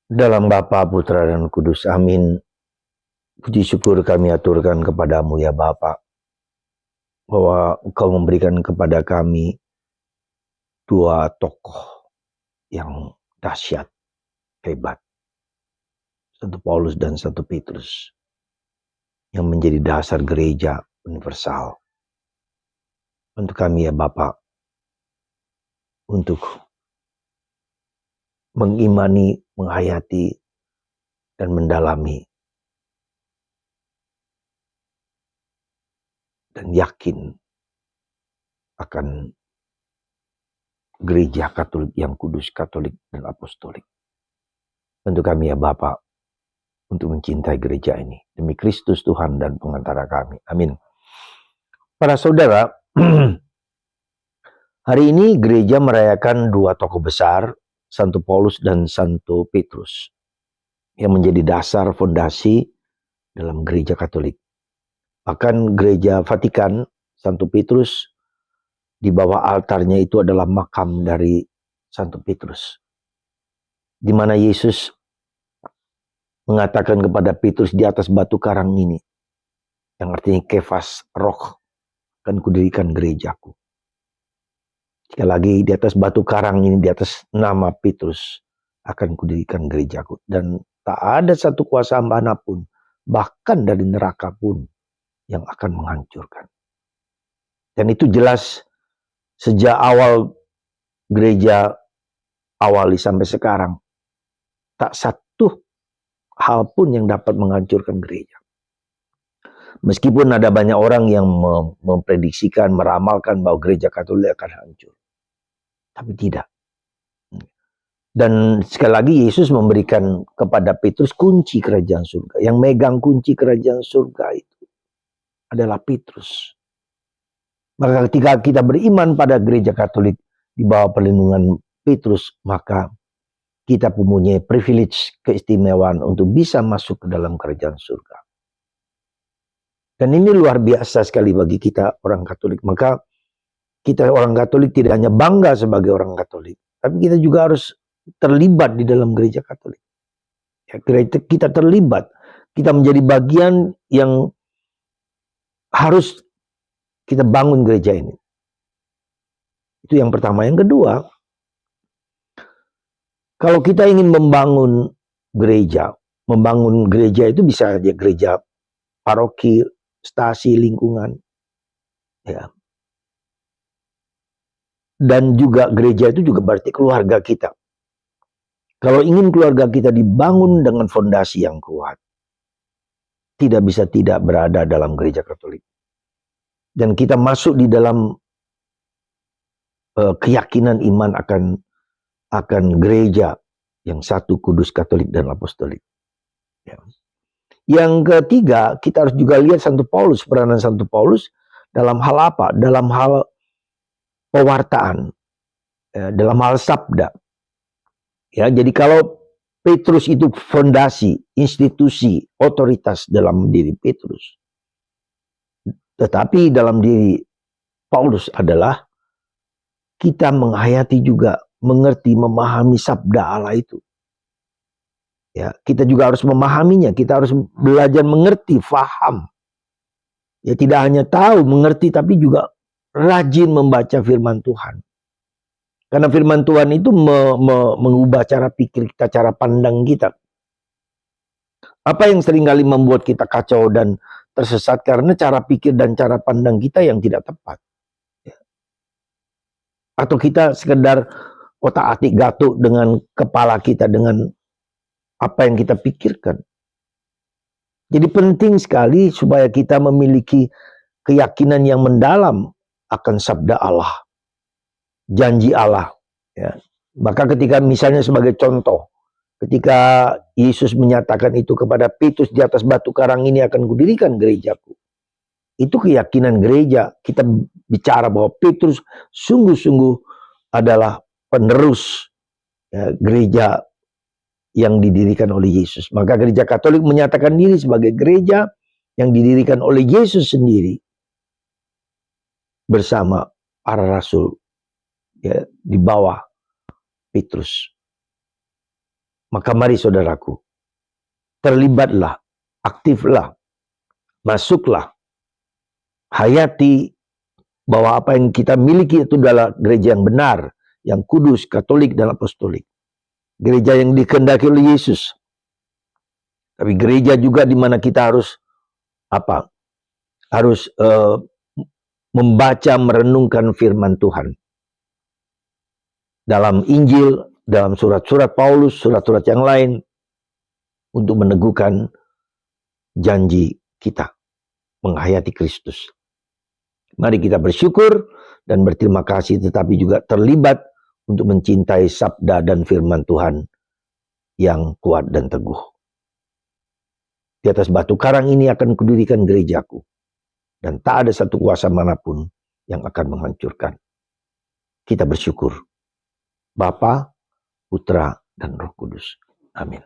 Dalam Bapa, Putra, dan Kudus. Amin. Puji syukur kami aturkan kepadamu ya Bapa, bahwa Engkau memberikan kepada kami dua tokoh yang dahsyat, hebat. Satu Paulus dan satu Petrus, yang menjadi dasar gereja universal. Untuk kami ya Bapa, untuk mengimani, menghayati, dan mendalami, dan yakin akan gereja Katolik yang kudus, Katolik, dan Apostolik. Untuk kami ya Bapa, untuk mencintai gereja ini. Demi Kristus Tuhan dan pengantara kami. Amin. Para saudara, hari ini gereja merayakan dua tokoh besar, Santo Paulus dan Santo Petrus, yang menjadi dasar fondasi dalam gereja Katolik. Bahkan gereja Vatikan, Santo Petrus, di bawah altarnya itu adalah makam dari Santo Petrus, di mana Yesus mengatakan kepada Petrus, di atas batu karang ini, yang artinya Kefas, roh, akan kudirikan gerejaku. Sekali lagi, di atas batu karang ini, di atas nama Petrus, akan kudirikan gerejaku. Dan tak ada satu kuasa manapun, bahkan dari neraka pun, yang akan menghancurkan. Dan itu jelas sejak awal gereja awali sampai sekarang. Tak satu hal pun yang dapat menghancurkan gereja. Meskipun ada banyak orang yang memprediksikan, meramalkan bahwa gereja Katolik akan hancur. Tapi tidak. Dan sekali lagi Yesus memberikan kepada Petrus kunci kerajaan surga. Yang megang kunci kerajaan surga itu adalah Petrus. Maka ketika kita beriman pada gereja Katolik di bawah perlindungan Petrus, maka kita mempunyai privilege, keistimewaan untuk bisa masuk ke dalam kerajaan surga. Dan ini luar biasa sekali bagi kita orang Katolik. Maka kita orang Katolik tidak hanya bangga sebagai orang Katolik, tapi kita juga harus terlibat di dalam gereja Katolik. Ya, kita terlibat, kita menjadi bagian yang harus kita bangun gereja ini. Itu yang pertama. Yang kedua, kalau kita ingin membangun gereja itu bisa aja gereja paroki, stasi, lingkungan, ya. Dan juga gereja itu juga berarti keluarga kita. Kalau ingin keluarga kita dibangun dengan fondasi yang kuat, tidak bisa tidak berada dalam gereja Katolik. Dan kita masuk di dalam keyakinan iman akan gereja yang satu, kudus, Katolik, dan Apostolik. Ya. Yang ketiga, kita harus juga lihat Santo Paulus, peranan Santo Paulus dalam hal apa? Dalam hal pewartaan, ya, dalam hal sabda. Ya, jadi kalau Petrus itu fondasi, institusi, otoritas dalam diri Petrus. Tetapi dalam diri Paulus adalah kita menghayati juga, mengerti, memahami sabda Allah itu. Ya, kita juga harus memahaminya, kita harus belajar mengerti, faham. Ya, tidak hanya tahu, mengerti, tapi juga rajin membaca firman Tuhan. Karena firman Tuhan itu mengubah cara pikir kita, cara pandang kita. Apa yang seringkali membuat kita kacau dan tersesat karena cara pikir dan cara pandang kita yang tidak tepat. Ya. Atau kita sekedar otak-atik gatuk dengan kepala kita, dengan apa yang kita pikirkan. Jadi penting sekali supaya kita memiliki keyakinan yang mendalam akan sabda Allah, janji Allah. Ya. Maka ketika misalnya sebagai contoh, ketika Yesus menyatakan itu kepada Petrus, di atas batu karang ini akan kudirikan gerejaku. Itu keyakinan gereja. Kita bicara bahwa Petrus sungguh-sungguh adalah penerus, ya, gereja yang didirikan oleh Yesus. Maka gereja Katolik menyatakan diri sebagai gereja yang didirikan oleh Yesus sendiri bersama para rasul, ya, di bawah Petrus. Maka mari saudaraku, terlibatlah, aktiflah, masuklah, hayati bahwa apa yang kita miliki itu adalah gereja yang benar, yang kudus, katolik, dan apostolik. Gereja yang dikehendaki oleh Yesus. Tapi gereja juga di mana kita harus harus membaca, merenungkan firman Tuhan. Dalam Injil, dalam surat-surat Paulus, surat-surat yang lain, untuk meneguhkan janji kita menghayati Kristus. Mari kita bersyukur dan berterima kasih, tetapi juga terlibat untuk mencintai sabda dan firman Tuhan yang kuat dan teguh. Di atas batu karang ini akan kudirikan gerejaku, dan tak ada satu kuasa manapun yang akan menghancurkan. Kita bersyukur. Bapa, Putra, dan Roh Kudus. Amin.